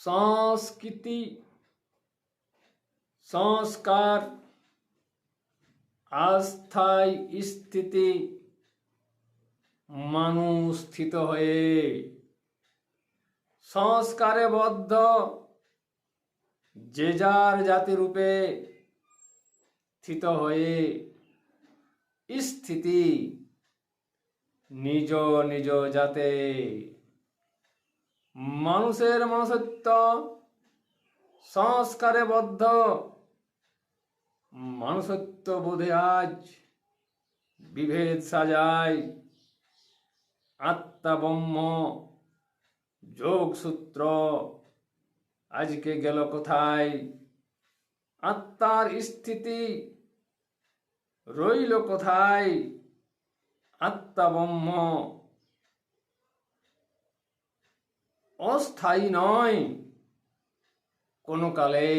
সংস্কৃতি, সংস্কার, আস্থায় স্থিতি, মানুষ স্থিত হয়ে সংস্কারে বদ্ধ যে যার জাতিরূপে স্থিত হয়ে স্থিতি নিজ নিজ জাতে। মানুষের মনুষ্যত্ব সংস্কারে বদ্ধ মানুষত্ব বোধে আজ বিভেদ সাজায়। আত্মা ব্রহ্ম যোগসূত্র আজকে গেল কোথায়? আত্মার স্থিতি রইল কোথায়? আত্মা ব্রহ্ম অস্থায়ী নয় কোনো কালে।